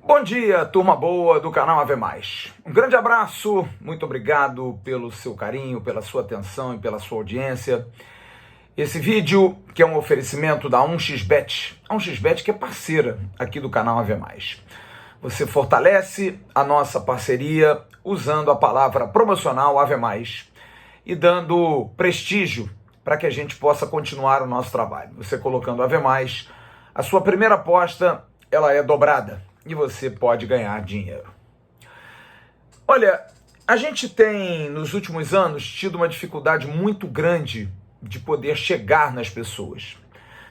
Bom dia, turma boa do canal Ave Mais. Um grande abraço, muito obrigado pelo seu carinho, pela sua atenção e pela sua audiência. Esse vídeo que é um oferecimento da 1xBet, a 1xBet que é parceira aqui do canal Ave Mais. Você fortalece a nossa parceria usando a palavra promocional Ave Mais e dando prestígio para que a gente possa continuar o nosso trabalho. Você colocando Ave Mais, a sua primeira aposta ela é dobrada e você pode ganhar dinheiro. Olha, a gente tem nos últimos anos tido uma dificuldade muito grande de poder chegar nas pessoas.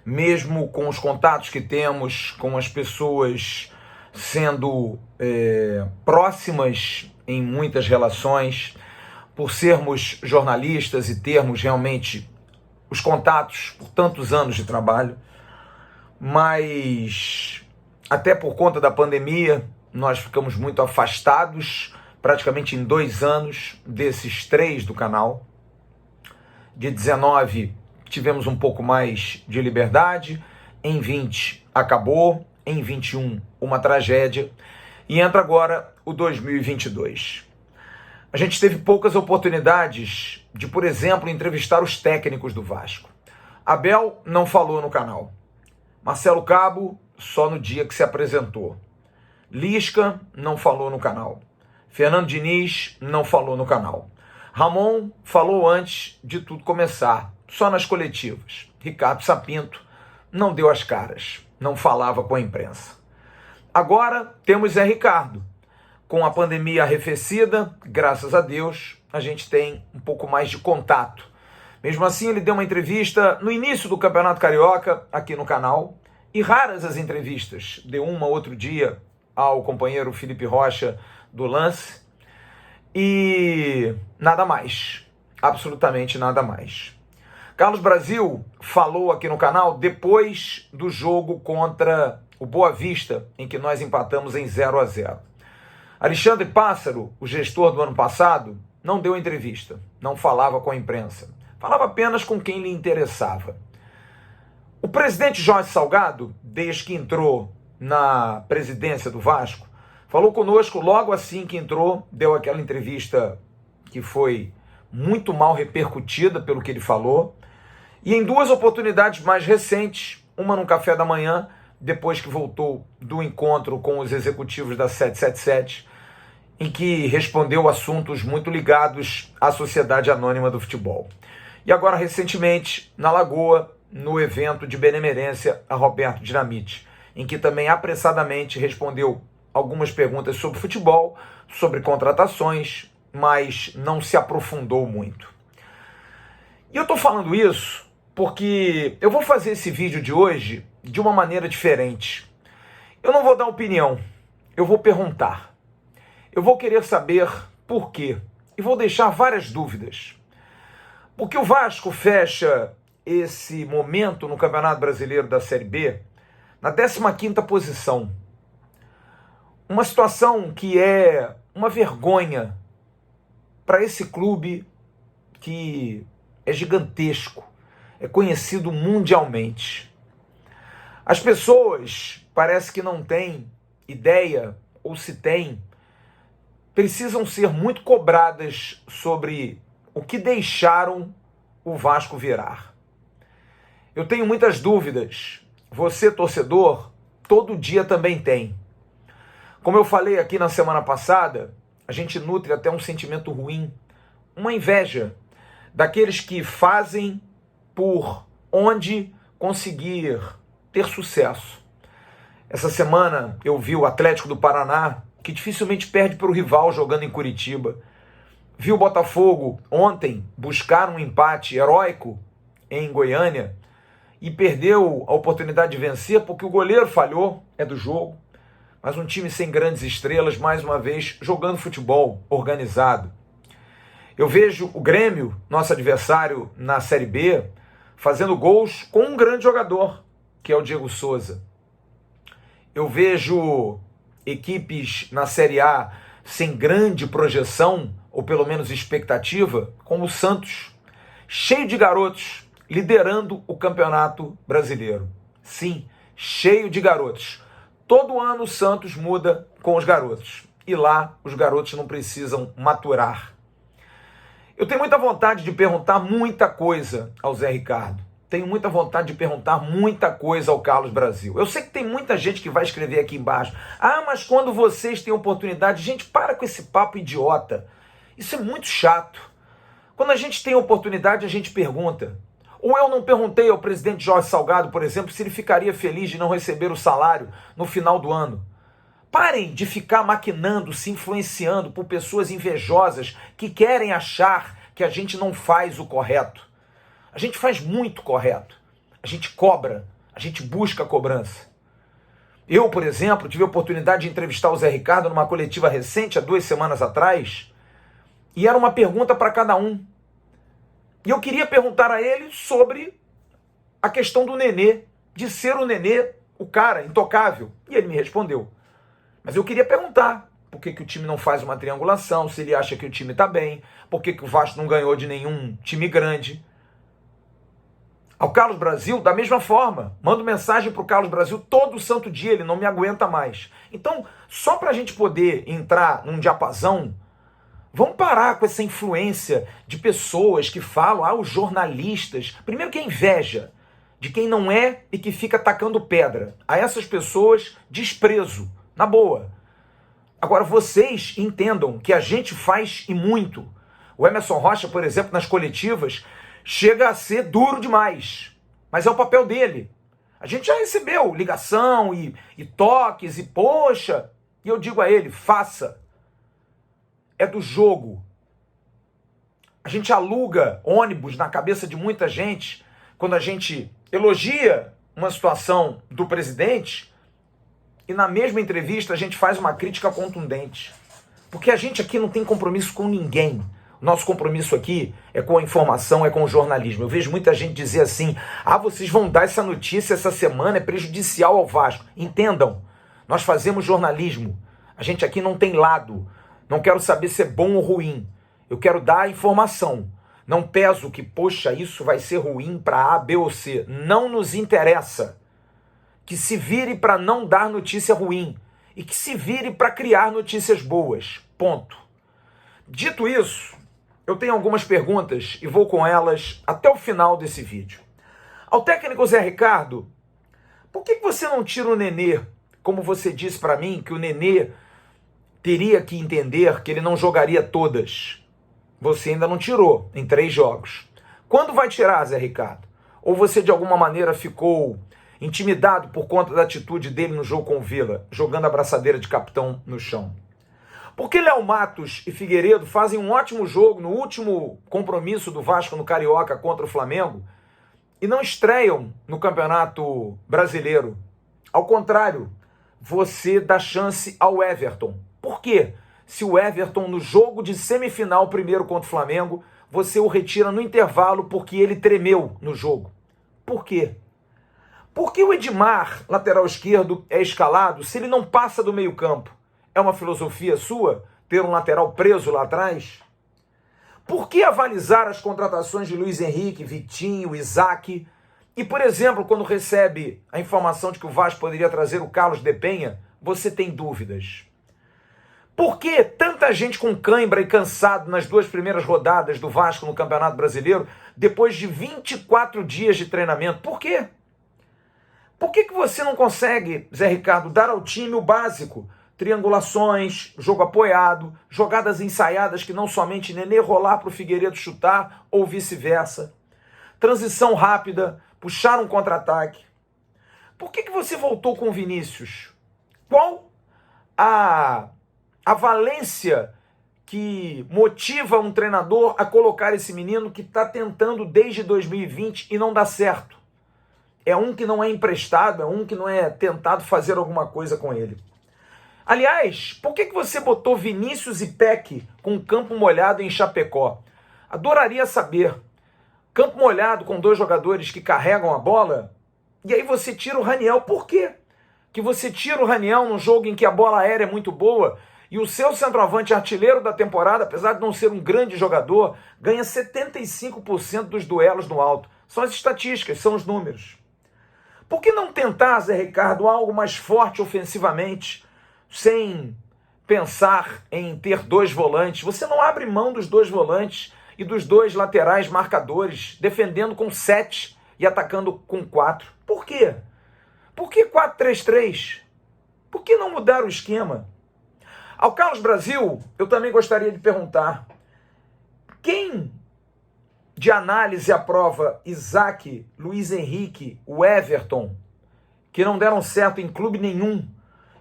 Mesmo com os contatos que temos, com as pessoas sendo próximas em muitas relações, por sermos jornalistas e termos realmente os contatos por tantos anos de trabalho, mas até por conta da pandemia, nós ficamos muito afastados, praticamente em 2 anos, desses 3 do canal. De 19 tivemos um pouco mais de liberdade, em 20 acabou, em 21 uma tragédia, e entra agora o 2022. A gente teve poucas oportunidades de, por exemplo, entrevistar os técnicos do Vasco. Abel não falou no canal. Marcelo Cabo só no dia que se apresentou. Lisca não falou no canal. Fernando Diniz não falou no canal. Ramon falou antes de tudo começar, só nas coletivas. Ricardo Sapinto não deu as caras, não falava com a imprensa. Agora temos Zé Ricardo. Com a pandemia arrefecida, graças a Deus, a gente tem um pouco mais de contato. Mesmo assim, ele deu uma entrevista no início do Campeonato Carioca, aqui no canal, e raras as entrevistas. Deu uma outro dia ao companheiro Felipe Rocha do Lance, e nada mais, absolutamente nada mais. Carlos Brasil falou aqui no canal depois do jogo contra o Boa Vista, em que nós empatamos em 0-0. Alexandre Pássaro, o gestor do ano passado, não deu entrevista, não falava com a imprensa, falava apenas com quem lhe interessava. O presidente Jorge Salgado, desde que entrou na presidência do Vasco, falou conosco logo assim que entrou, deu aquela entrevista que foi muito mal repercutida pelo que ele falou, e em 2 oportunidades mais recentes, uma no café da manhã, depois que voltou do encontro com os executivos da 777, em que respondeu assuntos muito ligados à Sociedade Anônima do Futebol. E agora, recentemente, na Lagoa, no evento de benemerência a Roberto Dinamite, em que também apressadamente respondeu algumas perguntas sobre futebol, sobre contratações, mas não se aprofundou muito. E eu estou falando isso porque eu vou fazer esse vídeo de hoje de uma maneira diferente. Eu não vou dar opinião, eu vou perguntar. Eu vou querer saber por quê e vou deixar várias dúvidas. Porque o Vasco fecha esse momento no Campeonato Brasileiro da Série B na 15ª posição. Uma situação que é uma vergonha para esse clube que é gigantesco, é conhecido mundialmente. As pessoas parece que não têm ideia, ou se têm, precisam ser muito cobradas sobre o que deixaram o Vasco virar. Eu tenho muitas dúvidas. Você, torcedor, todo dia também tem. Como eu falei aqui na semana passada, a gente nutre até um sentimento ruim, uma inveja daqueles que fazem por onde conseguir ter sucesso. Essa semana eu vi o Atlético do Paraná, que dificilmente perde para o rival jogando em Curitiba. Vi o Botafogo ontem buscar um empate heróico em Goiânia e perdeu a oportunidade de vencer porque o goleiro falhou, é do jogo. Mas um time sem grandes estrelas, mais uma vez, jogando futebol organizado. Eu vejo o Grêmio, nosso adversário na Série B, fazendo gols com um grande jogador, que é o Diego Souza. Eu vejo equipes na Série A sem grande projeção, ou pelo menos expectativa, como o Santos, cheio de garotos, liderando o Campeonato Brasileiro. Sim, cheio de garotos. Todo ano o Santos muda com os garotos. E lá os garotos não precisam maturar. Eu tenho muita vontade de perguntar muita coisa ao Zé Ricardo. Tenho muita vontade de perguntar muita coisa ao Carlos Brasil. Eu sei que tem muita gente que vai escrever aqui embaixo. Ah, mas quando vocês têm oportunidade... Gente, para com esse papo idiota. Isso é muito chato. Quando a gente tem oportunidade, a gente pergunta. Ou eu não perguntei ao presidente Jorge Salgado, por exemplo, se ele ficaria feliz de não receber o salário no final do ano. Parem de ficar maquinando, se influenciando por pessoas invejosas que querem achar que a gente não faz o correto. A gente faz muito correto. A gente cobra, a gente busca a cobrança. Eu, por exemplo, tive a oportunidade de entrevistar o Zé Ricardo numa coletiva recente, há 2 semanas atrás, e era uma pergunta para cada um. E eu queria perguntar a ele sobre a questão do Nenê, de ser o Nenê o cara intocável. E ele me respondeu. Mas eu queria perguntar por que o time não faz uma triangulação, se ele acha que o time está bem, por que o Vasco não ganhou de nenhum time grande. Ao Carlos Brasil, da mesma forma, mando mensagem para o Carlos Brasil todo santo dia, ele não me aguenta mais. Então, só para a gente poder entrar num diapasão, vamos parar com essa influência de pessoas que falam, os jornalistas. Primeiro que é inveja de quem não é e que fica atacando pedra. A essas pessoas, desprezo, na boa. Agora, vocês entendam que a gente faz e muito. O Emerson Rocha, por exemplo, nas coletivas, chega a ser duro demais. Mas é o papel dele. A gente já recebeu ligação e toques e poxa. E eu digo a ele, faça. É do jogo. A gente aluga ônibus na cabeça de muita gente quando a gente elogia uma situação do presidente e na mesma entrevista a gente faz uma crítica contundente. Porque a gente aqui não tem compromisso com ninguém. O nosso compromisso aqui é com a informação, é com o jornalismo. Eu vejo muita gente dizer assim, vocês vão dar essa notícia essa semana, é prejudicial ao Vasco. Entendam, nós fazemos jornalismo. A gente aqui não tem lado. Não quero saber se é bom ou ruim. Eu quero dar a informação. Não peso que, poxa, isso vai ser ruim para A, B ou C. Não nos interessa. Que se vire para não dar notícia ruim. E que se vire para criar notícias boas. Ponto. Dito isso, eu tenho algumas perguntas e vou com elas até o final desse vídeo. Ao técnico Zé Ricardo, por que você não tira o Nenê? Como você disse para mim, que o Nenê teria que entender que ele não jogaria todas. Você ainda não tirou em 3 jogos. Quando vai tirar, Zé Ricardo? Ou você de alguma maneira ficou intimidado por conta da atitude dele no jogo com o Vila, jogando a braçadeira de capitão no chão? Porque Léo Matos e Figueiredo fazem um ótimo jogo no último compromisso do Vasco no Carioca contra o Flamengo e não estreiam no Campeonato Brasileiro? Ao contrário, você dá chance ao Everton. Por quê? Se o Everton, no jogo de semifinal primeiro contra o Flamengo, você o retira no intervalo porque ele tremeu no jogo. Por quê? Por que o Edmar, lateral esquerdo, é escalado se ele não passa do meio campo? É uma filosofia sua ter um lateral preso lá atrás? Por que avalizar as contratações de Luiz Henrique, Vitinho, Isaac? E, por exemplo, quando recebe a informação de que o Vasco poderia trazer o Carlos de Penha, você tem dúvidas? Por que tanta gente com cãibra e cansado nas 2 primeiras rodadas do Vasco no Campeonato Brasileiro, depois de 24 dias de treinamento? Por quê? Por que você não consegue, Zé Ricardo, dar ao time o básico? Triangulações, jogo apoiado, jogadas ensaiadas que não somente Nenê rolar para o Figueiredo chutar ou vice-versa. Transição rápida, puxar um contra-ataque. Por que você voltou com o Vinícius? Qual a valência que motiva um treinador a colocar esse menino que está tentando desde 2020 e não dá certo? É um que não é emprestado, é um que não é tentado fazer alguma coisa com ele. Aliás, por que você botou Vinícius e Peck com campo molhado em Chapecó? Adoraria saber. Campo molhado com 2 jogadores que carregam a bola, e aí você tira o Raniel. Por quê? Que você tira o Raniel num jogo em que a bola aérea é muito boa e o seu centroavante artilheiro da temporada, apesar de não ser um grande jogador, ganha 75% dos duelos no alto. São as estatísticas, são os números. Por que não tentar, Zé Ricardo, algo mais forte ofensivamente, sem pensar em ter dois volantes? Você não abre mão dos dois volantes e dos dois laterais marcadores, defendendo com 7 e atacando com 4. Por quê? Por que 4-3-3? Por que não mudar o esquema? Ao Carlos Brasil, eu também gostaria de perguntar, quem de análise aprova Isaac, Luiz Henrique, o Everton, que não deram certo em clube nenhum,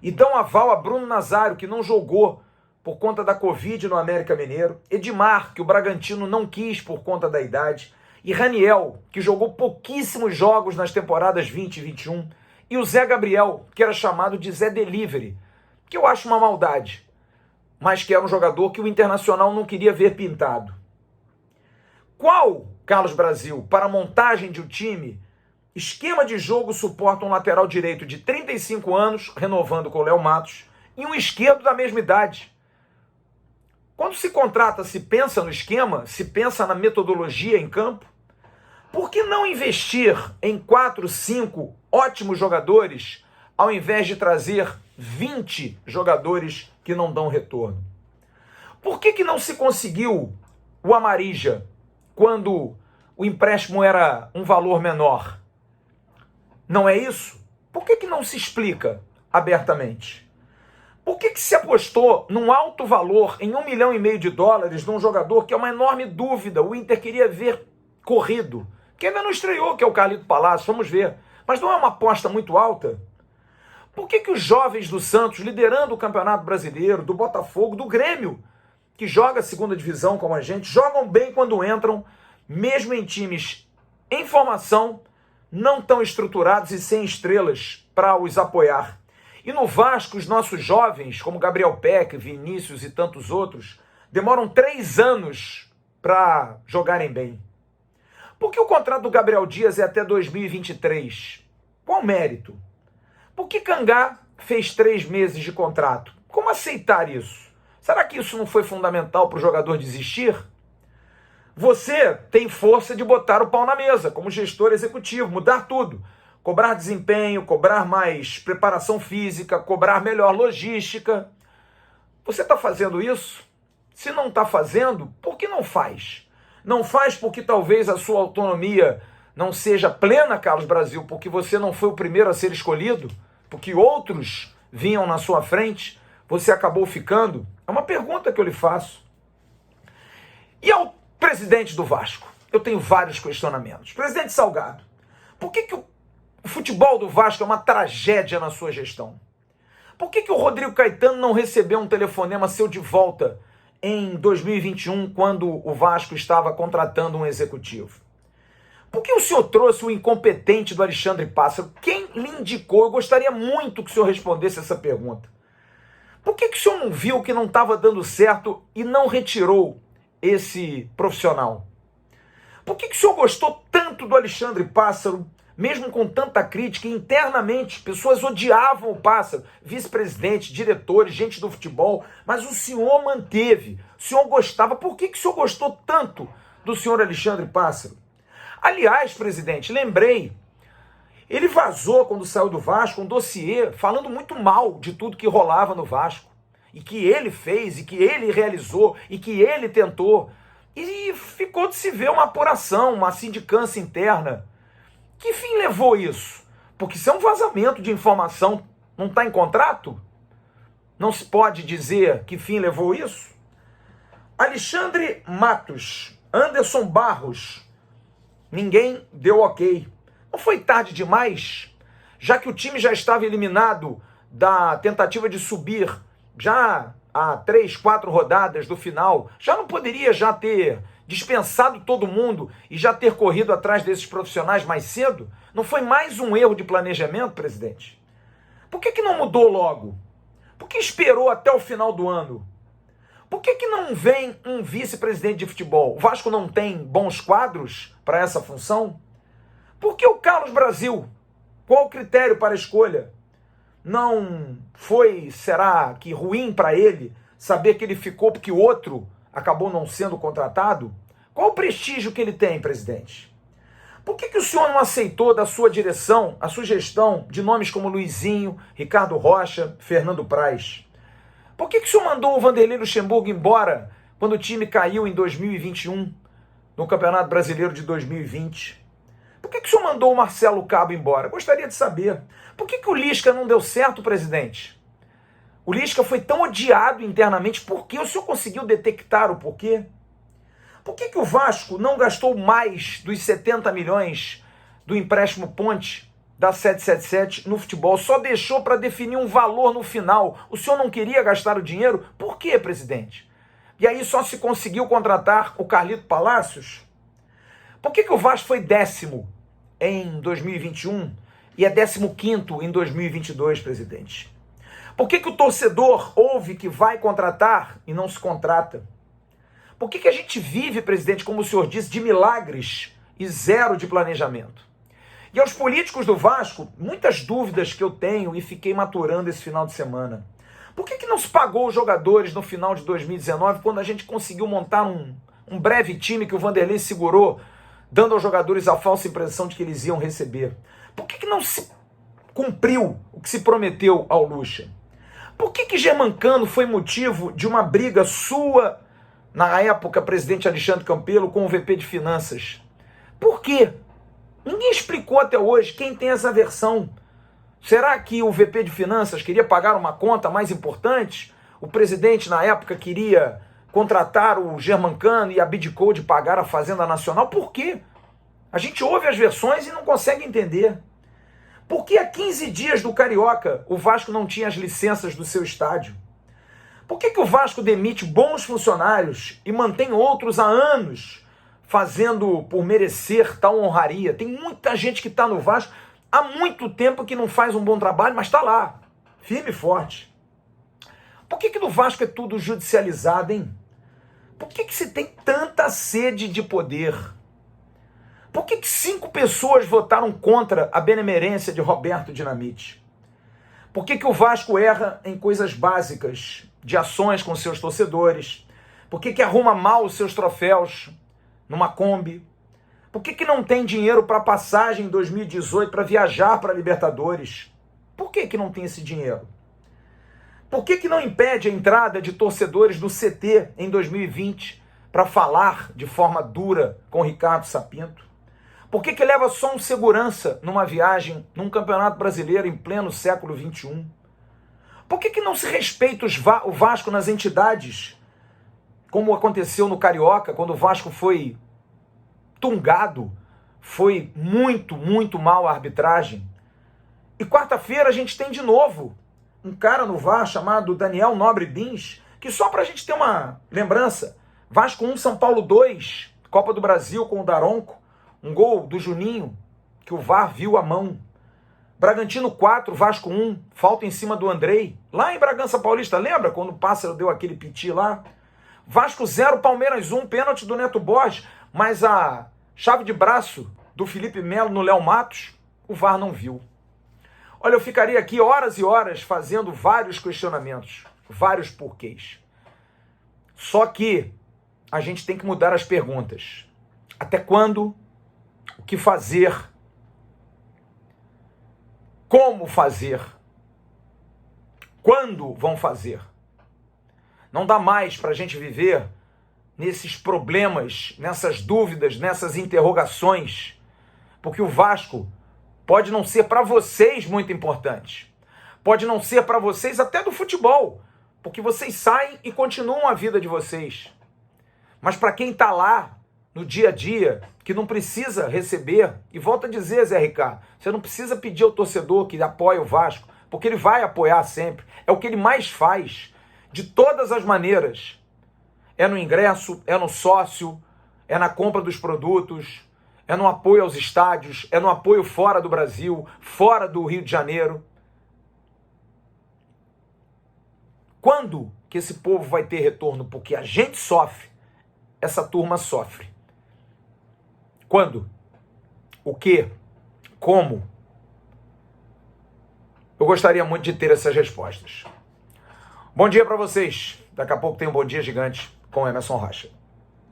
e dão aval a Bruno Nazário, que não jogou por conta da Covid no América Mineiro, Edmar, que o Bragantino não quis por conta da idade, e Raniel, que jogou pouquíssimos jogos nas temporadas 20 e 21, e o Zé Gabriel, que era chamado de Zé Delivery, que eu acho uma maldade, mas que era um jogador que o Internacional não queria ver pintado. Qual, Carlos Brasil, para a montagem de um time, esquema de jogo suporta um lateral direito de 35 anos, renovando com o Léo Matos, e um esquerdo da mesma idade? Quando se contrata, se pensa no esquema, se pensa na metodologia em campo. Por que não investir em 4, 5 ótimos jogadores, ao invés de trazer 20 jogadores que não dão retorno? Por que não se conseguiu o Amarija quando o empréstimo era um valor menor? Não é isso? Por que não se explica abertamente? Por que se apostou num alto valor, em $1,5 milhão, num jogador que é uma enorme dúvida? O Inter queria ver corrido, que ainda não estreou, que é o Carlito Palácio, vamos ver. Mas não é uma aposta muito alta? Por que os jovens do Santos, liderando o Campeonato Brasileiro, do Botafogo, do Grêmio, que joga a segunda divisão como a gente, jogam bem quando entram, mesmo em times em formação, não tão estruturados e sem estrelas para os apoiar? E no Vasco, os nossos jovens, como Gabriel Peck, Vinícius e tantos outros, demoram 3 anos para jogarem bem. Por que o contrato do Gabriel Dias é até 2023? Qual o mérito? Por que Cangá fez 3 meses de contrato? Como aceitar isso? Será que isso não foi fundamental para o jogador desistir? Você tem força de botar o pau na mesa, como gestor executivo, mudar tudo. Cobrar desempenho, cobrar mais preparação física, cobrar melhor logística. Você está fazendo isso? Se não está fazendo, por que não faz? Não faz porque talvez a sua autonomia não seja plena, Carlos Brasil, porque você não foi o primeiro a ser escolhido, porque outros vinham na sua frente, você acabou ficando? É uma pergunta que eu lhe faço. E ao presidente do Vasco? Eu tenho vários questionamentos. Presidente Salgado, por que o futebol do Vasco é uma tragédia na sua gestão? Por que o Rodrigo Caetano não recebeu um telefonema seu de volta em 2021, quando o Vasco estava contratando um executivo? Por que o senhor trouxe o incompetente do Alexandre Pássaro? Quem lhe indicou? Eu gostaria muito que o senhor respondesse essa pergunta. Por que o senhor não viu que não estava dando certo e não retirou esse profissional? Por que o senhor gostou tanto do Alexandre Pássaro, mesmo com tanta crítica? Internamente, pessoas odiavam o Pássaro, vice-presidente, diretores, gente do futebol, mas o senhor manteve, o senhor gostava. Por que o senhor gostou tanto do senhor Alexandre Pássaro? Aliás, presidente, lembrei, ele vazou quando saiu do Vasco um dossiê falando muito mal de tudo que rolava no Vasco, e que ele fez, e que ele realizou, e que ele tentou, e ficou de se ver uma apuração, uma sindicância interna. Que fim levou isso? Porque isso é um vazamento de informação, não está em contrato? Não se pode dizer que fim levou isso? Alexandre Matos, Anderson Barros, ninguém deu ok. Não foi tarde demais? Já que o time já estava eliminado da tentativa de subir, já há 3, 4 rodadas do final, já não poderia já ter dispensado todo mundo e já ter corrido atrás desses profissionais mais cedo? Não foi mais um erro de planejamento, presidente? Por que não mudou logo? Por que esperou até o final do ano? Por que não vem um vice-presidente de futebol? O Vasco não tem bons quadros para essa função? Por que o Carlos Brasil? Qual o critério para a escolha? Não foi, será que ruim para ele saber que ele ficou porque o outro acabou não sendo contratado? Qual o prestígio que ele tem, presidente? Por que o senhor não aceitou da sua direção a sugestão de nomes como Luizinho, Ricardo Rocha, Fernando Praz? Por que o senhor mandou o Vanderlei Luxemburgo embora quando o time caiu em 2021, no Campeonato Brasileiro de 2020? Por que o senhor mandou o Marcelo Cabo embora? Gostaria de saber. Por que o Lisca não deu certo, presidente? O Lisca foi tão odiado internamente. Por que? O senhor conseguiu detectar o porquê? Por que o Vasco não gastou mais dos 70 milhões do empréstimo Ponte da 777 no futebol? Só deixou para definir um valor no final. O senhor não queria gastar o dinheiro? Por quê, presidente? E aí só se conseguiu contratar o Carlito Palacios? Por que o Vasco foi 10º em 2021 e é 15º em 2022, presidente? Por que o torcedor ouve que vai contratar e não se contrata? Por que a gente vive, presidente, como o senhor disse, de milagres e zero de planejamento? E aos políticos do Vasco, muitas dúvidas que eu tenho e fiquei maturando esse final de semana. Por que não se pagou os jogadores no final de 2019, quando a gente conseguiu montar um breve time que o Vanderlei segurou, dando aos jogadores a falsa impressão de que eles iam receber? Por que não se cumpriu o que se prometeu ao Lucha? Por que Germancano foi motivo de uma briga sua, na época, presidente Alexandre Campelo, com o VP de Finanças? Por quê? Ninguém explicou até hoje. Quem tem essa versão? Será que o VP de Finanças queria pagar uma conta mais importante? O presidente, na época, queria contratar o Germancano e abdicou de pagar a Fazenda Nacional? Por quê? A gente ouve as versões e não consegue entender. Por que há 15 dias do Carioca o Vasco não tinha as licenças do seu estádio? Por que o Vasco demite bons funcionários e mantém outros há anos fazendo por merecer tal honraria? Tem muita gente que está no Vasco há muito tempo que não faz um bom trabalho, mas está lá, firme e forte. Por que no Vasco é tudo judicializado, hein? Por que se tem tanta sede de poder? Por que 5 pessoas votaram contra a benemerência de Roberto Dinamite? Por que o Vasco erra em coisas básicas de ações com seus torcedores? Por que arruma mal os seus troféus numa Kombi? Por que não tem dinheiro para passagem em 2018 para viajar para a Libertadores? Por que não tem esse dinheiro? Por que não impede a entrada de torcedores do CT em 2020 para falar de forma dura com Ricardo Sapinto? Por que leva só um segurança numa viagem, num campeonato brasileiro em pleno século XXI? Por que não se respeita o Vasco nas entidades, como aconteceu no Carioca, quando o Vasco foi tungado, foi muito mal a arbitragem? E quarta-feira a gente tem de novo um cara no VAR chamado Daniel Nobre Bins, que só pra gente ter uma lembrança, Vasco 1, São Paulo 2, Copa do Brasil com o Daronco, um gol do Juninho, que o VAR viu a mão. Bragantino 4, Vasco 1, falta em cima do Andrei, lá em Bragança Paulista, lembra quando o Pássaro deu aquele piti lá? Vasco 0, Palmeiras 1, pênalti do Neto Borges, mas a chave de braço do Felipe Melo no Léo Matos, o VAR não viu. Olha, eu ficaria aqui horas e horas fazendo vários questionamentos, vários porquês. Só que a gente tem que mudar as perguntas. Até quando? O que fazer? Como fazer? Quando vão fazer? Não dá mais para a gente viver nesses problemas, nessas dúvidas, nessas interrogações, porque o Vasco pode não ser para vocês muito importante. Pode não ser para vocês até do futebol, porque vocês saem e continuam a vida de vocês. Mas para quem está lá, no dia a dia, que não precisa receber, e volta a dizer, Zé Ricardo, você não precisa pedir ao torcedor que apoie o Vasco, porque ele vai apoiar sempre. É o que ele mais faz, de todas as maneiras. É no ingresso, é no sócio, é na compra dos produtos, é no apoio aos estádios, é no apoio fora do Brasil, fora do Rio de Janeiro. Quando que esse povo vai ter retorno? Porque a gente sofre, essa turma sofre. Quando? O quê? Como? Eu gostaria muito de ter essas respostas. Bom dia para vocês. Daqui a pouco tem um Bom Dia Gigante com Emerson Rocha.